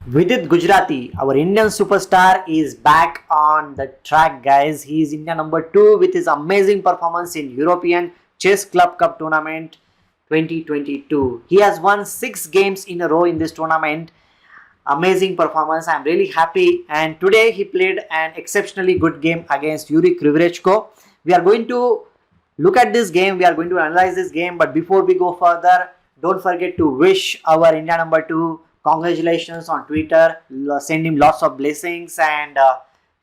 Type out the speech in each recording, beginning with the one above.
Vidit Gujrathi, our Indian superstar, is back on the track, guys. He is India number 2 with his amazing performance in European Chess Club Cup Tournament 2022. He has won 6 games in a row in this tournament. Amazing performance. I'm really happy. And today he played an exceptionally good game against Yuri Kryvoruchko. We are going to look at this game. We are going to analyze this game. But before we go further, don't forget to wish our India number 2 congratulations on Twitter. Send him lots of blessings and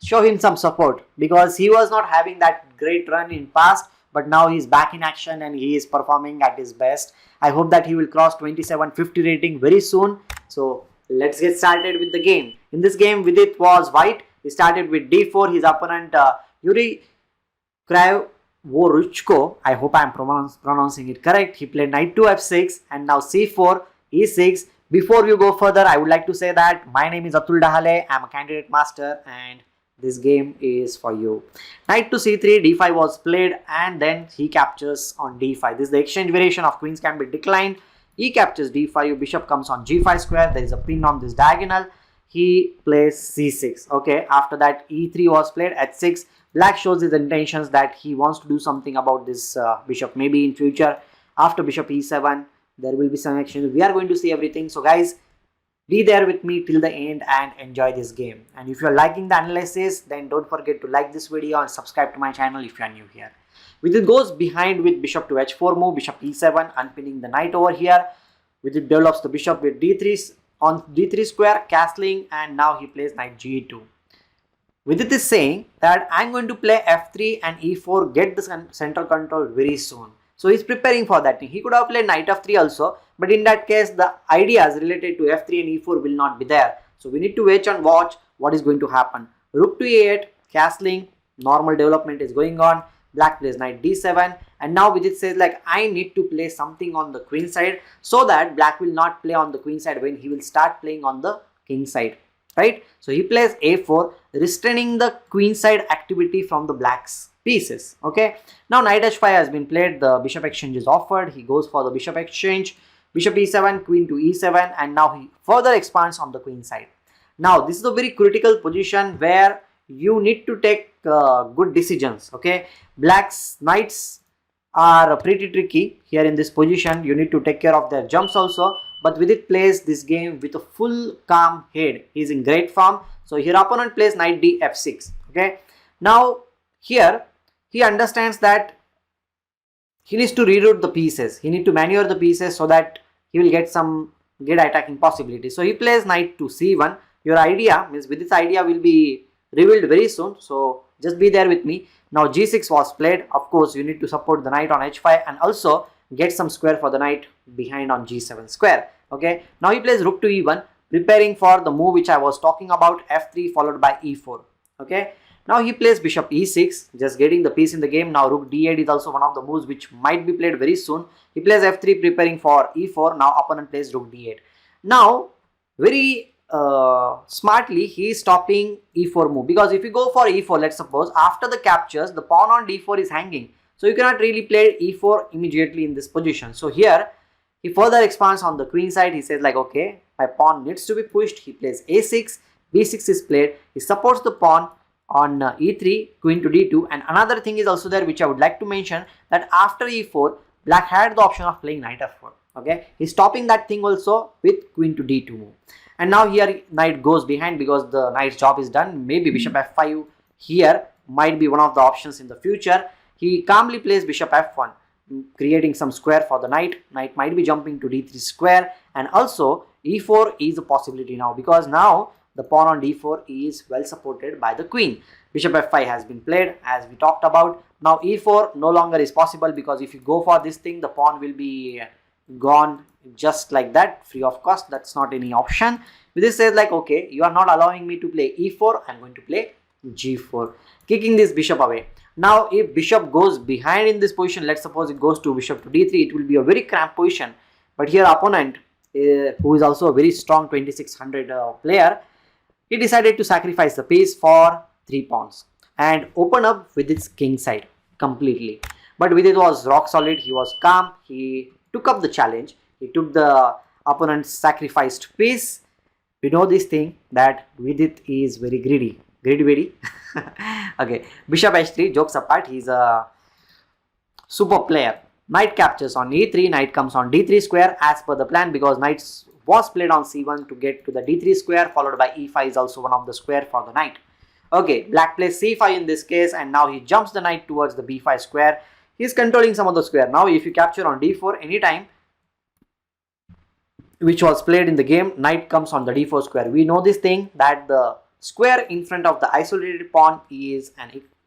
show him some support, because he was not having that great run in past, but now he's back in action and he is performing at his best. I hope that he will cross 2750 rating very soon. So let's get started with the game. In this game, Vidit was white. He started with d4. His opponent Yuri Kryvoruchko, I hope I am pronouncing it correct, he played knight to f6 and now c4, e6. Before we go further, I would like to say that my name is Atul Dahale. I am a candidate master and this game is for you. Knight to c3, d5 was played and then he captures on d5. This is the exchange variation of queens can be declined. He captures d5, bishop comes on g5 square. There is a pin on this diagonal. He plays c6. Okay, after that e3 was played at 6. Black shows his intentions that he wants to do something about this bishop. Maybe in future, after bishop e7, there will be some action. We are going to see everything. So guys, be there with me till the end and enjoy this game. And if you are liking the analysis, then don't forget to like this video and subscribe to my channel if you are new here. Vidit goes behind with bishop to h4 move, bishop e7, unpinning the knight over here. Vidit develops the bishop with d3 on d3 square, castling, and now he plays knight g2. Vidit is saying that I'm going to play f3 and e4, get the central control very soon. So he's preparing for that thing. He could have played knight f3 also, but in that case the ideas related to f3 and e4 will not be there. So we need to wait and watch what is going to happen. Rook to e8, castling, normal development is going on. Black plays knight d7 and now Vidit says like I need to play something on the queen side so that black will not play on the queen side when he will start playing on the king side. Right? So he plays a4, restraining the queen side activity from the black's pieces. Okay, now knight h5 has been played, the bishop exchange is offered. He goes for the bishop exchange, bishop e7, queen to e7, and now he further expands on the queen side. Now this is a very critical position where you need to take good decisions. Okay, black's knights are pretty tricky here in this position. You need to take care of their jumps also, but Vidit plays this game with a full calm head. He is in great form. So here opponent plays knight d f6. Okay, now here he understands that he needs to reroute the pieces. He needs to maneuver the pieces so that he will get attacking possibilities. So he plays knight to c1. Your idea means with this idea will be revealed very soon. So just be there with me. Now g6 was played. Of course, you need to support the knight on h5 and also get some square for the knight behind on g7 square. Okay. Now he plays rook to e1, preparing for the move which I was talking about, f3 followed by e4. Okay. Now he plays bishop e6, just getting the piece in the game. Now rook d8 is also one of the moves which might be played very soon. He plays f3 preparing for e4. Now opponent plays rook d8. Now very smartly he is stopping e4 move, because if you go for e4, let's suppose after the captures the pawn on d4 is hanging. So you cannot really play e4 immediately in this position. So here he further expands on the queen side. He says like okay, my pawn needs to be pushed. He plays a6, b6 is played. He supports the pawn on e3, queen to d2, and another thing is also there which I would like to mention, that after e4 black had the option of playing knight f4. Okay, he's stopping that thing also with queen to d2 move. And now here knight goes behind because the knight's job is done. Maybe bishop f5 here might be one of the options in the future. He calmly plays bishop f1, creating some square for the knight. Knight might be jumping to d3 square, and also e4 is a possibility now, because now the pawn on d4 is well supported by the queen. Bishop f5 has been played as we talked about. Now e4 no longer is possible, because if you go for this thing, the pawn will be gone just like that, free of cost. That's not any option. This says like okay, you are not allowing me to play e4, I'm going to play g4, kicking this bishop away. Now if bishop goes behind in this position, let's suppose it goes to bishop to d3, it will be a very cramped position. But here opponent who is also a very strong 2600 player, he decided to sacrifice the piece for 3 pawns and open up with its king side completely. But Vidit was rock solid. He was calm. He took up the challenge. He took the opponent's sacrificed piece we know this thing that Vidit is very greedy. Greedy. Okay, bishop h3, jokes apart, he's a super player. Knight captures on e3, knight comes on d3 square as per the plan, because knight was played on c1 to get to the d3 square, followed by e5 is also one of the square for the knight. Okay, black plays c5 in this case, and now he jumps the knight towards the b5 square. He is controlling some of the square. Now if you capture on d4 anytime, which was played in the game, knight comes on the d4 square. We know this thing that the square in front of the isolated pawn is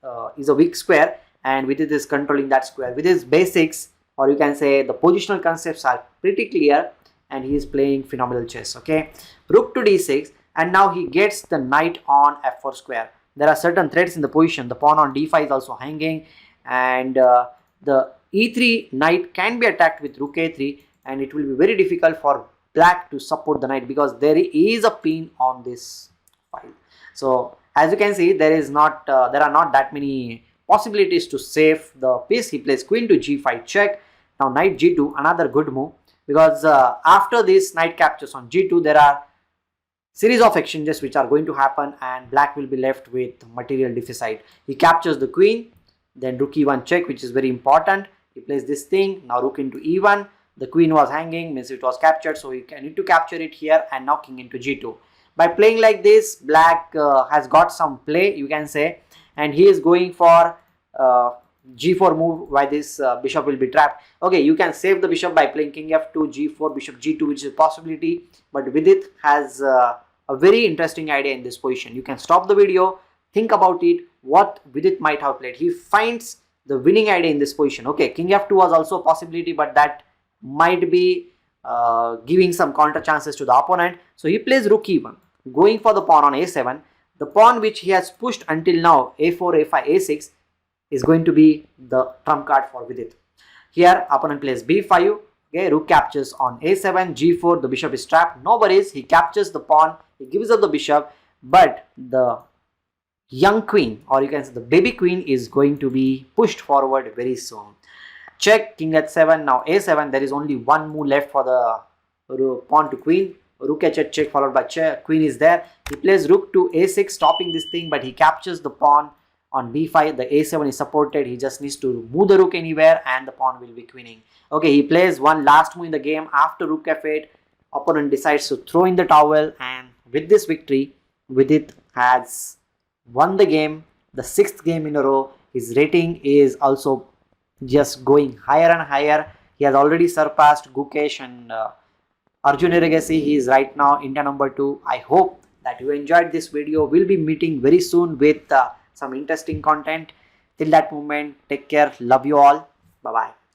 a weak square, and Vidit is controlling that square. With his basics, or you can say the positional concepts are pretty clear, and he is playing phenomenal chess. Okay, rook to d6, and now he gets the knight on f4 square. There are certain threats in the position. The pawn on d5 is also hanging, and the e3 knight can be attacked with rook a3, and it will be very difficult for black to support the knight because there is a pin on this file. So as you can see, there are not that many possibilities to save the piece. He plays queen to g5 check. Now knight g2, another good move, because after this knight captures on g2, there are series of exchanges which are going to happen, and black will be left with material deficit. He captures the queen, then rook e1 check, which is very important. He plays this thing. Now rook into e1. The queen was hanging, means it was captured, so he need to capture it here, and now king into g2. By playing like this, black has got some play, you can say, and he is going for g4 move. Why this bishop will be trapped. Okay, you can save the bishop by playing king f2, g4, bishop g2, which is a possibility, but Vidit has a very interesting idea in this position. You can stop the video, think about it, what Vidit might have played. He finds the winning idea in this position. Okay, king f2 was also a possibility, but that might be giving some counter chances to the opponent. So he plays rook e1, going for the pawn on a7. The pawn which he has pushed until now, a4, a5, a6, is going to be the trump card for Vidit. Here opponent plays b5. Okay, rook captures on a7, g4, the bishop is trapped. No worries, he captures the pawn, he gives up the bishop, but the young queen, or you can say the baby queen, is going to be pushed forward very soon. Check, king h7, now a7. There is only one move left for the pawn to queen. Rook h8 check, followed by check. Queen is there. He plays rook to a6, stopping this thing, but he captures the pawn on b5. The a7 is supported. He just needs to move the rook anywhere, and the pawn will be queening. Okay, he plays one last move in the game. After rook f8, opponent decides to throw in the towel, and with this victory, Vidit has won the game, the 6th game in a row. His rating is also just going higher and higher. He has already surpassed Gukesh and Arjun Erigaisi. He is right now India number 2. I hope that you enjoyed this video. We'll be meeting very soon with some interesting content. Till that moment, take care. Love you all. Bye bye.